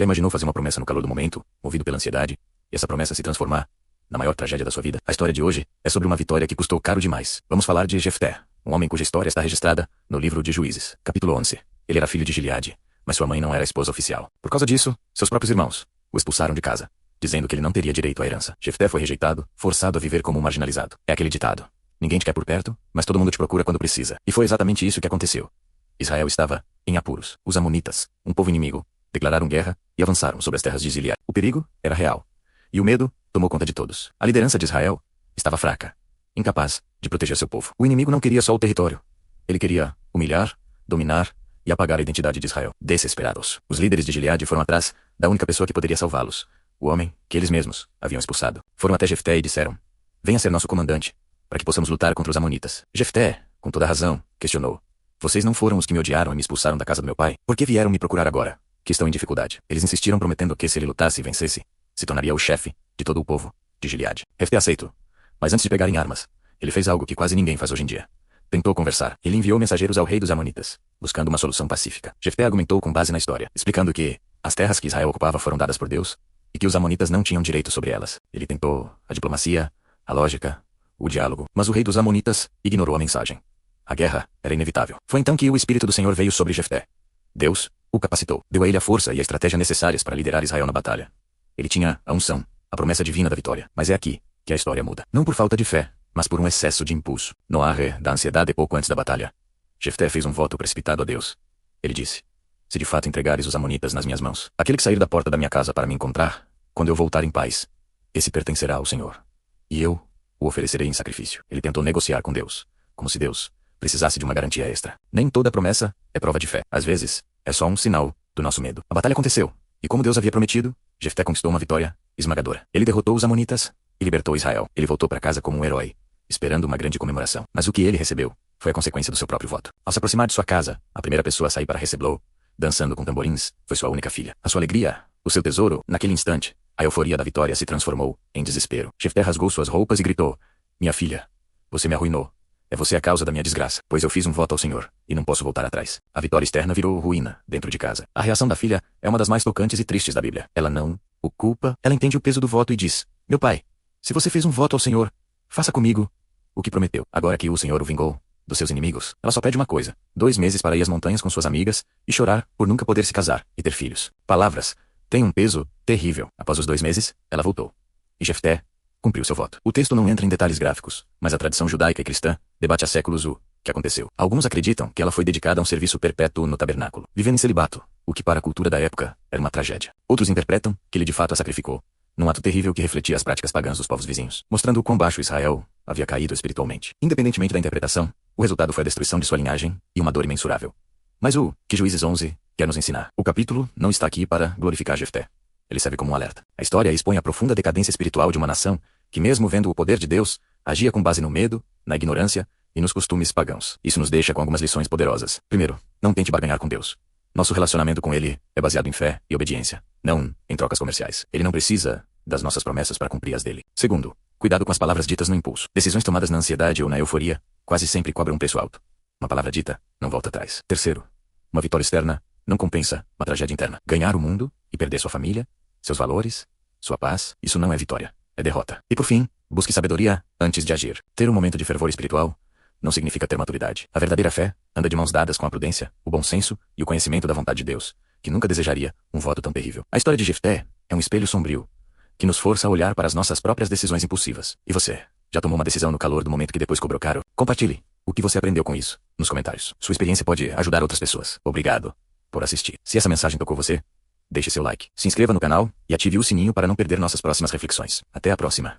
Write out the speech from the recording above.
Já imaginou fazer uma promessa no calor do momento, movido pela ansiedade, e essa promessa se transformar na maior tragédia da sua vida? A história de hoje é sobre uma vitória que custou caro demais. Vamos falar de Jefté, um homem cuja história está registrada no livro de Juízes, capítulo 11. Ele era filho de Gileade, mas sua mãe não era a esposa oficial. Por causa disso, seus próprios irmãos o expulsaram de casa, dizendo que ele não teria direito à herança. Jefté foi rejeitado, forçado a viver como um marginalizado. É aquele ditado: ninguém te quer por perto, mas todo mundo te procura quando precisa. E foi exatamente isso que aconteceu. Israel estava em apuros. Os amonitas, um povo inimigo, declararam guerra e avançaram sobre as terras de Gileade. O perigo era real, e o medo tomou conta de todos. A liderança de Israel estava fraca, incapaz de proteger seu povo. O inimigo não queria só o território. Ele queria humilhar, dominar e apagar a identidade de Israel. Desesperados, os líderes de Gileade foram atrás da única pessoa que poderia salvá-los, o homem que eles mesmos haviam expulsado. Foram até Jefté e disseram: venha ser nosso comandante, para que possamos lutar contra os amonitas. Jefté, com toda razão, questionou: vocês não foram os que me odiaram e me expulsaram da casa do meu pai? Por que vieram me procurar agora, que estão em dificuldade? Eles insistiram, prometendo que se ele lutasse e vencesse, se tornaria o chefe de todo o povo de Gileade. Jefté aceitou, mas antes de pegar em armas, ele fez algo que quase ninguém faz hoje em dia. Tentou conversar. Ele enviou mensageiros ao rei dos amonitas, buscando uma solução pacífica. Jefté argumentou com base na história, explicando que as terras que Israel ocupava foram dadas por Deus e que os amonitas não tinham direito sobre elas. Ele tentou a diplomacia, a lógica, o diálogo, mas o rei dos amonitas ignorou a mensagem. A guerra era inevitável. Foi então que o Espírito do Senhor veio sobre Jefté. Deus o capacitou, deu a ele a força e a estratégia necessárias para liderar Israel na batalha. Ele tinha a unção, a promessa divina da vitória. Mas é aqui que a história muda. Não por falta de fé, mas por um excesso de impulso. No arre da ansiedade pouco antes da batalha, Jefté fez um voto precipitado a Deus. Ele disse: se de fato entregares os amonitas nas minhas mãos, aquele que sair da porta da minha casa para me encontrar, quando eu voltar em paz, esse pertencerá ao Senhor, e eu o oferecerei em sacrifício. Ele tentou negociar com Deus, como se Deus precisasse de uma garantia extra. Nem toda promessa é prova de fé. Às vezes, é só um sinal do nosso medo. A batalha aconteceu, e como Deus havia prometido, Jefté conquistou uma vitória esmagadora. Ele derrotou os amonitas e libertou Israel. Ele voltou para casa como um herói, esperando uma grande comemoração. Mas o que ele recebeu foi a consequência do seu próprio voto. Ao se aproximar de sua casa, a primeira pessoa a sair para recebê-lo, dançando com tamborins, foi sua única filha. A sua alegria, o seu tesouro, naquele instante, a euforia da vitória se transformou em desespero. Jefté rasgou suas roupas e gritou: minha filha, você me arruinou. É você a causa da minha desgraça, pois eu fiz um voto ao Senhor, e não posso voltar atrás. A vitória externa virou ruína dentro de casa. A reação da filha é uma das mais tocantes e tristes da Bíblia. Ela não o culpa, ela entende o peso do voto e diz: meu pai, se você fez um voto ao Senhor, faça comigo o que prometeu. Agora que o Senhor o vingou dos seus inimigos, ela só pede uma coisa: 2 meses para ir às montanhas com suas amigas e chorar por nunca poder se casar e ter filhos. Palavras têm um peso terrível. Após os 2 meses, ela voltou. E Jefté cumpriu seu voto. O texto não entra em detalhes gráficos, mas a tradição judaica e cristã debate há séculos o que aconteceu. Alguns acreditam que ela foi dedicada a um serviço perpétuo no tabernáculo, vivendo em celibato, o que para a cultura da época era uma tragédia. Outros interpretam que ele de fato a sacrificou, num ato terrível que refletia as práticas pagãs dos povos vizinhos, mostrando o quão baixo Israel havia caído espiritualmente. Independentemente da interpretação, o resultado foi a destruição de sua linhagem e uma dor imensurável. Mas o que Juízes 11 quer nos ensinar? O capítulo não está aqui para glorificar Jefté. Ele serve como um alerta. A história expõe a profunda decadência espiritual de uma nação que, mesmo vendo o poder de Deus, agia com base no medo, na ignorância e nos costumes pagãos. Isso nos deixa com algumas lições poderosas. Primeiro, não tente barganhar com Deus. Nosso relacionamento com Ele é baseado em fé e obediência, não em trocas comerciais. Ele não precisa das nossas promessas para cumprir as dele. Segundo, cuidado com as palavras ditas no impulso. Decisões tomadas na ansiedade ou na euforia quase sempre cobram um preço alto. Uma palavra dita não volta atrás. Terceiro, uma vitória externa não compensa uma tragédia interna. Ganhar o mundo e perder sua família, seus valores, sua paz, isso não é vitória, é derrota. E por fim, busque sabedoria antes de agir. Ter um momento de fervor espiritual não significa ter maturidade. A verdadeira fé anda de mãos dadas com a prudência, o bom senso e o conhecimento da vontade de Deus, que nunca desejaria um voto tão terrível. A história de Jefté é um espelho sombrio, que nos força a olhar para as nossas próprias decisões impulsivas. E você, já tomou uma decisão no calor do momento que depois cobrou caro? Compartilhe o que você aprendeu com isso nos comentários. Sua experiência pode ajudar outras pessoas. Obrigado por assistir. Se essa mensagem tocou você, deixe seu like, se inscreva no canal e ative o sininho para não perder nossas próximas reflexões. Até a próxima.